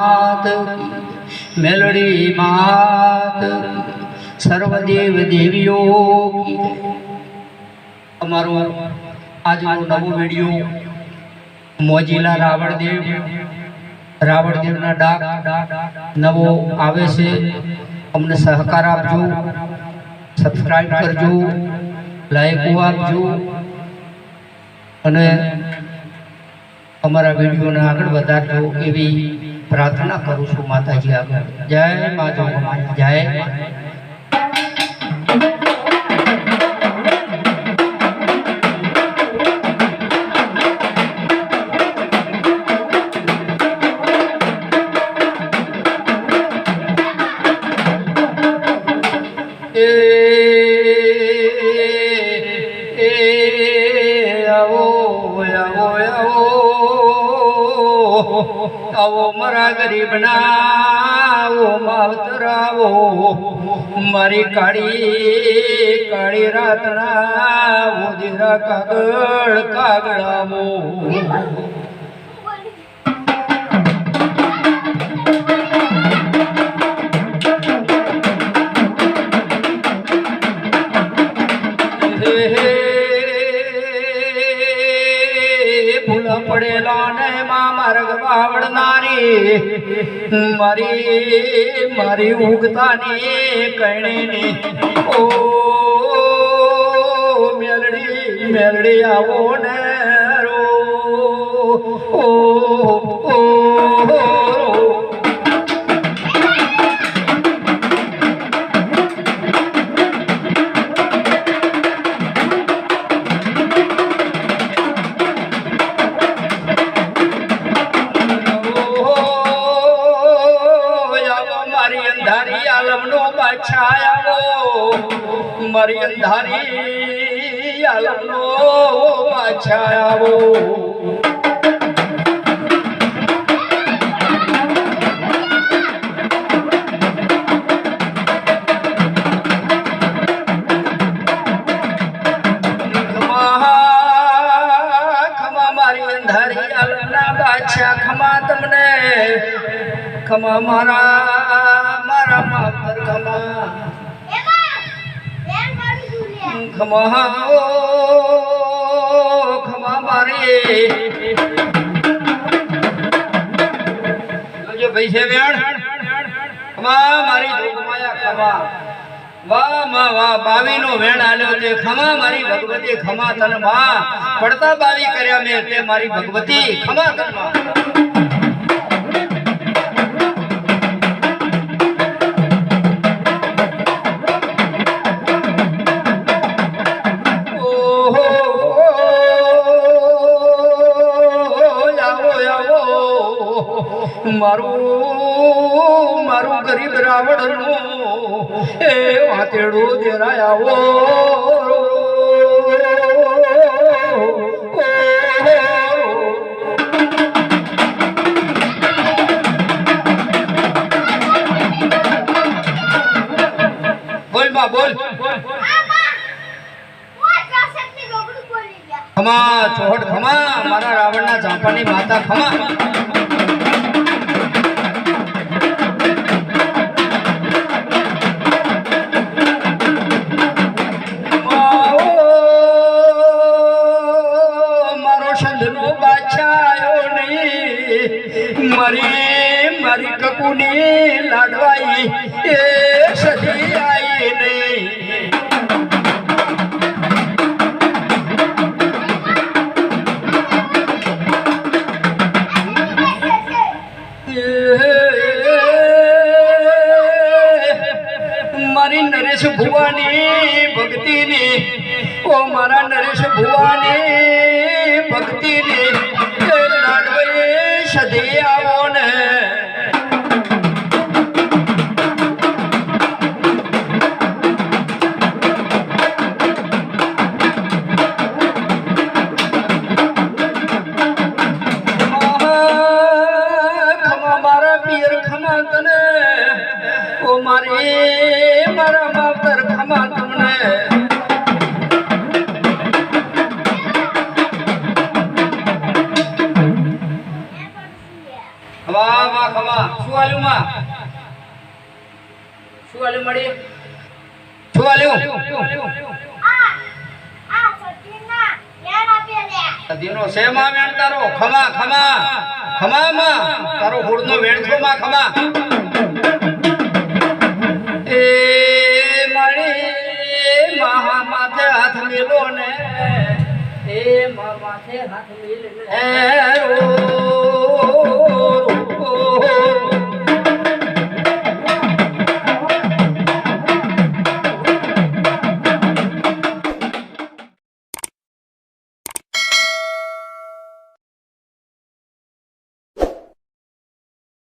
मात मेलड़ी मात सर्वदेव देवियों की। अमारो आज नवो वीडियो मोजीला रावणदेव ना डाक नवो आवे से अमने सहकार आपजो, सब्सक्राइब करजो, लाइक आपजो अने अमरा वीडियो ने आगे वधारजो एवी प्रार्थना करूँ छूं माताजी आगे। जय मां जोगमाया, जय आवो मरा गरीब ना आवो मावतर आवो मारी काड़ी काड़ी रात ना वो धीरा कागड़ कागड़ आवो। भूला पड़ेला ने मार्ग बावड़नारी मारी मारी उगतानी कहने ने ओ मेलड़ी मेलड़ी आवो ने रो ओ मारी अंधारी आलमनो बाछायावो। खमा मारी अंधारी आलमना बाछा खमा तमने खमा मारा मारा मातर खमा खमा ओ खमा मारे जो पैसे वेण खमा मारी जोगमाया खमा वाह मां वाह बावी नो वेण आल्यो ते खमा मारी भगवती खमा तन मां पड़ता बावी कर्या में ते मारी भगवती खमा तन मां। मारू मारू गरीब रावण नो ए वातेड़ो देराया वो बोल मां बोल खमा चोहट खमा मारा रावण ना झांपानी माता खमा। मारी मारी ककुनी लाडवाई ए सजी आई नहीं मारी नरेश भुवानी भक्ति ने ओ मारा नरेश भुवानी भक्ति ने लाडवाई सदी आवो ने खमा मारा पियर खमा तने ओ मारे मारा मातर खमा तुमने खमा શું આલ્યું માં શું આલ્યું મળી શું આલ્યું સદીનો શેમાં વેણ તારો ખમા ખમા ખમા માં તારો હોડનો વેણ છો માં ખમા એ મારી મહા માથે હાથ મેલો ને એ મા માથે હાથ મેલ ને